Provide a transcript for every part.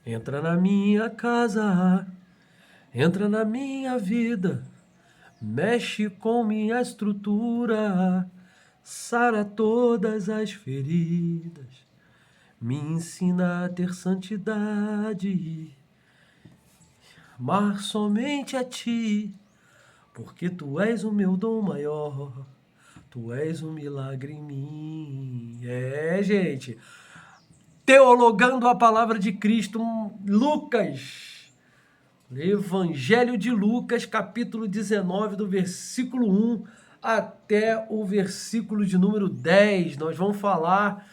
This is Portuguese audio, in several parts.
Entra na minha casa, entra na minha vida, mexe com minha estrutura, sara todas as feridas, me ensina a ter santidade, amar somente a ti, porque tu és o meu dom maior, tu és um milagre em mim. Gente, teologando a palavra de Cristo, Lucas, Evangelho de Lucas, capítulo 19, do versículo 1 até o versículo de número 10. Nós vamos falar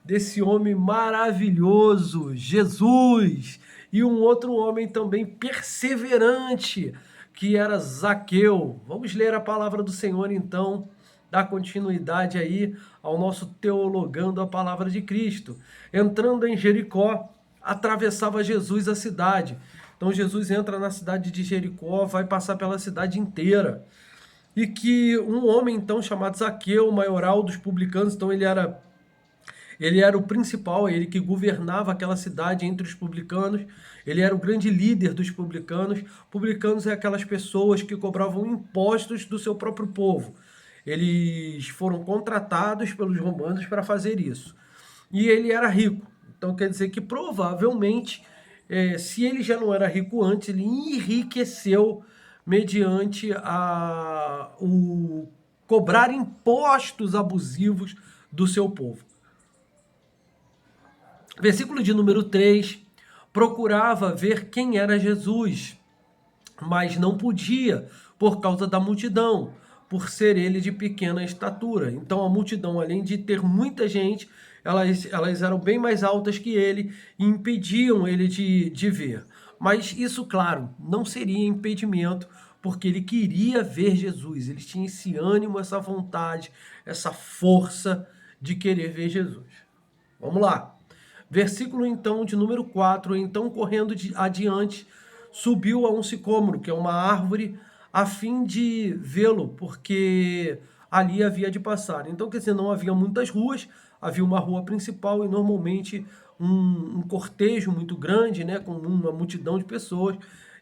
desse homem maravilhoso, Jesus, e um outro homem também perseverante, que era Zaqueu. Vamos ler a palavra do Senhor, então, dar continuidade aí ao nosso teologando a palavra de Cristo. Entrando em Jericó, atravessava Jesus a cidade. Então Jesus entra na cidade de Jericó, vai passar pela cidade inteira. E que um homem então chamado Zaqueu, maioral dos publicanos, então ele era o principal, ele que governava aquela cidade entre os publicanos, ele era o grande líder dos publicanos. Publicanos é aquelas pessoas que cobravam impostos do seu próprio povo. Eles foram contratados pelos romanos para fazer isso. E ele era rico. Então quer dizer que provavelmente, se ele já não era rico antes, ele enriqueceu mediante o cobrar impostos abusivos do seu povo. Versículo de número 3, procurava ver quem era Jesus, mas não podia por causa da multidão, por ser ele de pequena estatura. Então a multidão, além de ter muita gente, elas eram bem mais altas que ele e impediam ele de ver. Mas isso, claro, não seria impedimento, porque ele queria ver Jesus. Ele tinha esse ânimo, essa vontade, essa força de querer ver Jesus. Vamos lá. Versículo então de número 4, então correndo adiante, subiu a um sicômoro, que é uma árvore, a fim de vê-lo, porque ali havia de passar. Então, quer dizer, não havia muitas ruas, havia uma rua principal e normalmente um cortejo muito grande, né, com uma multidão de pessoas,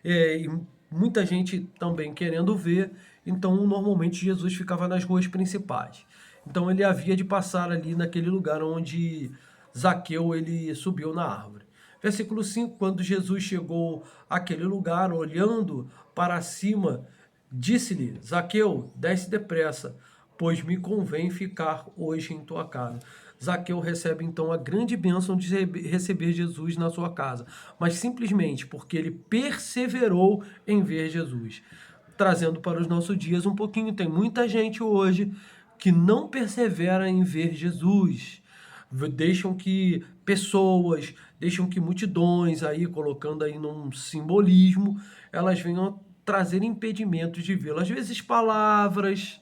e muita gente também querendo ver. Então, normalmente Jesus ficava nas ruas principais. Então, ele havia de passar ali naquele lugar onde Zaqueu ele subiu na árvore. Versículo 5, quando Jesus chegou àquele lugar, olhando para cima, disse-lhe, Zaqueu, desce depressa, pois me convém ficar hoje em tua casa. Zaqueu recebe então a grande bênção de receber Jesus na sua casa, mas simplesmente porque ele perseverou em ver Jesus. Trazendo para os nossos dias um pouquinho, tem muita gente hoje que não persevera em ver Jesus. Deixam que pessoas, deixam que multidões aí, colocando aí num simbolismo, elas venham trazer impedimentos de vê-lo. Às vezes palavras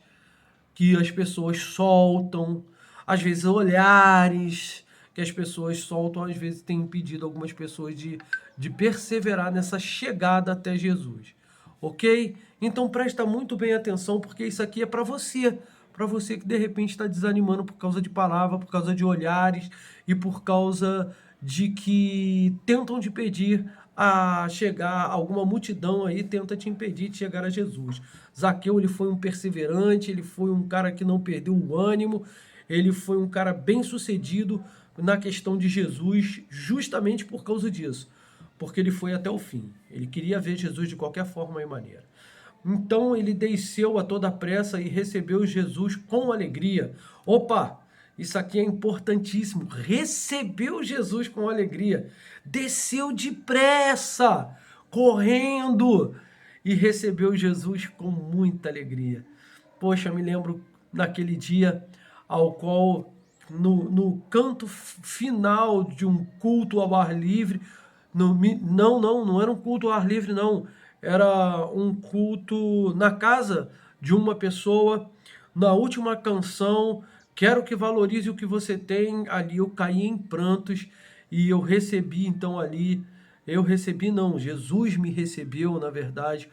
que as pessoas soltam, às vezes olhares que as pessoas soltam, às vezes tem impedido algumas pessoas de perseverar nessa chegada até Jesus. Ok? Então presta muito bem atenção, porque isso aqui é para você. Para você que de repente está desanimando por causa de palavra, por causa de olhares e por causa de que tentam te pedir a chegar, alguma multidão aí tenta te impedir de chegar a Jesus. Zaqueu, ele foi um perseverante, ele foi um cara que não perdeu o ânimo, ele foi um cara bem sucedido na questão de Jesus, justamente por causa disso, porque ele foi até o fim. Ele queria ver Jesus de qualquer forma e maneira. Então ele desceu a toda pressa e recebeu Jesus com alegria. Opa, isso aqui é importantíssimo. Recebeu Jesus com alegria. Desceu depressa, correndo, e recebeu Jesus com muita alegria. Poxa, me lembro naquele dia ao qual, no canto final de um culto ao ar livre, não era um culto ao ar livre, não. Era um culto na casa de uma pessoa. Na última canção, quero que valorize o que você tem. Ali eu caí em prantos e eu recebi então ali. Eu recebi, não, Jesus me recebeu, na verdade.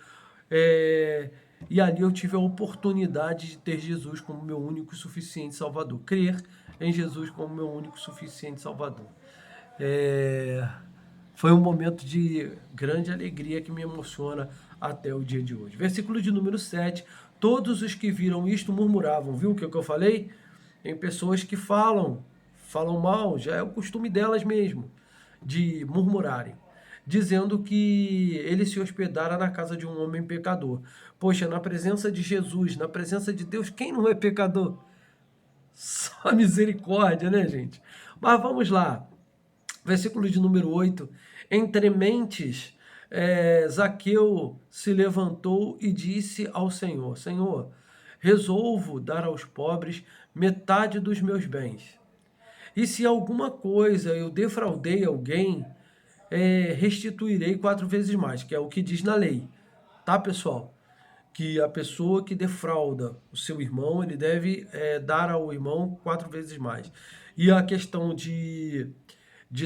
E ali eu tive a oportunidade de ter Jesus como meu único e suficiente Salvador. Crer em Jesus como meu único e suficiente Salvador. Foi um momento de grande alegria que me emociona até o dia de hoje. Versículo de número 7. Todos os que viram isto murmuravam. Viu o que eu falei? Tem pessoas que falam mal, já é o costume delas mesmo, de murmurarem, dizendo que ele se hospedara na casa de um homem pecador. Poxa, na presença de Jesus, na presença de Deus, quem não é pecador? Só misericórdia, né, gente? Mas vamos lá. Versículo de número 8. Entre mentes, Zaqueu se levantou e disse ao Senhor: Senhor, resolvo dar aos pobres metade dos meus bens. E se alguma coisa eu defraudei alguém, restituirei 4 vezes mais, que é o que diz na lei. Tá, pessoal? Que a pessoa que defrauda o seu irmão, ele deve dar ao irmão 4 vezes mais. E a questão de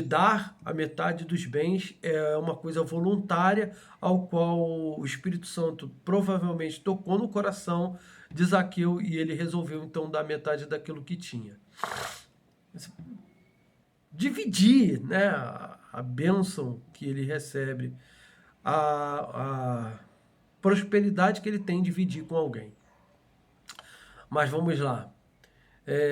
dar a metade dos bens é uma coisa voluntária, ao qual o Espírito Santo provavelmente tocou no coração de Zaqueu e ele resolveu então dar metade daquilo que tinha. Dividir, né, a bênção que ele recebe, a prosperidade que ele tem, dividir com alguém. Mas vamos lá.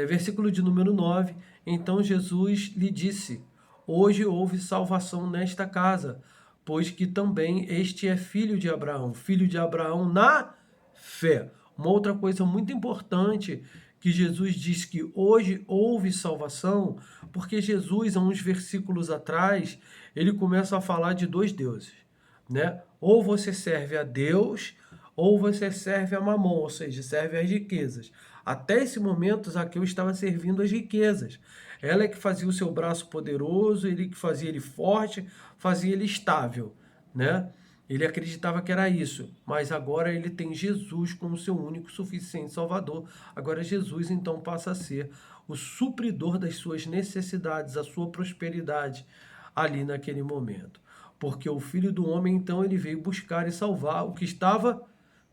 Versículo de número 9. Então Jesus lhe disse: hoje houve salvação nesta casa, pois que também este é filho de Abraão na fé. Uma outra coisa muito importante que Jesus diz que hoje houve salvação, porque Jesus, há uns versículos atrás, ele começa a falar de 2 deuses, né? Ou você serve a Deus, ou você serve a Mamon, ou seja, serve às riquezas. Até esse momento, Zaqueu estava servindo as riquezas. Ela é que fazia o seu braço poderoso, ele que fazia ele forte, fazia ele estável, né? Ele acreditava que era isso, mas agora ele tem Jesus como seu único suficiente Salvador. Agora Jesus então passa a ser o supridor das suas necessidades, a sua prosperidade ali naquele momento. Porque o Filho do Homem então ele veio buscar e salvar o que estava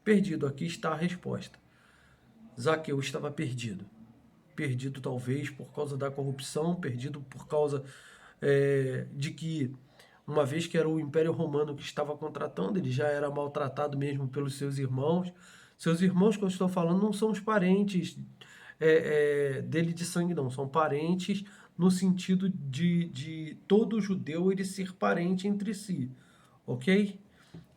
perdido. Aqui está a resposta. Zaqueu estava perdido. Perdido talvez por causa da corrupção, perdido por causa de que, uma vez que era o Império Romano que estava contratando, ele já era maltratado mesmo pelos seus irmãos. Seus irmãos que eu estou falando não são os parentes dele de sangue, não. São parentes no sentido de todo judeu ele ser parente entre si, ok?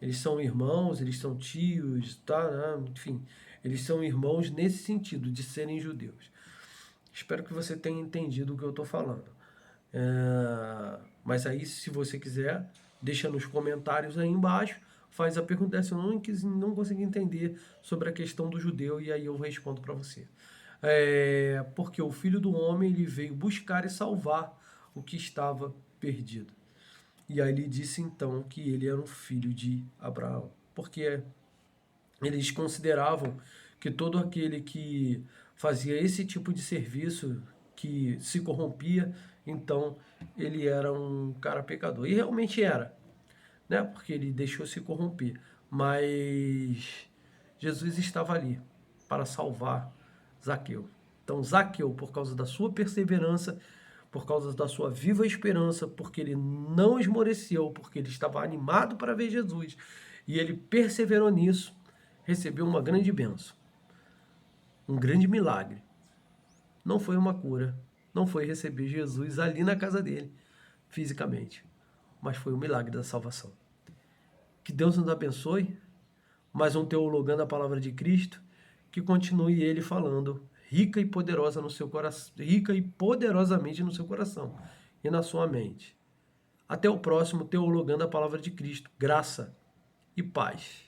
Eles são irmãos, eles são tios, tá? Enfim, eles são irmãos nesse sentido, de serem judeus. Espero que você tenha entendido o que eu estou falando. Mas aí, se você quiser, deixa nos comentários aí embaixo, faz a pergunta se eu não consegui entender sobre a questão do judeu, e aí eu respondo para você. Porque o Filho do Homem ele veio buscar e salvar o que estava perdido. E aí ele disse então que ele era um filho de Abraão, porque eles consideravam que todo aquele que fazia esse tipo de serviço, que se corrompia, então ele era um cara pecador. E realmente era, né? Porque ele deixou se corromper. Mas Jesus estava ali para salvar Zaqueu. Então Zaqueu, por causa da sua perseverança, por causa da sua viva esperança, porque ele não esmoreceu, porque ele estava animado para ver Jesus, e ele perseverou nisso, recebeu uma grande bênção, um grande milagre. Não foi uma cura, não foi receber Jesus ali na casa dele, fisicamente, mas foi o milagre da salvação. Que Deus nos abençoe, mais um teologando a palavra de Cristo, que continue ele falando rica e poderosa no seu coração, rica e poderosamente no seu coração e na sua mente. Até o próximo teologando a palavra de Cristo. Graça e paz.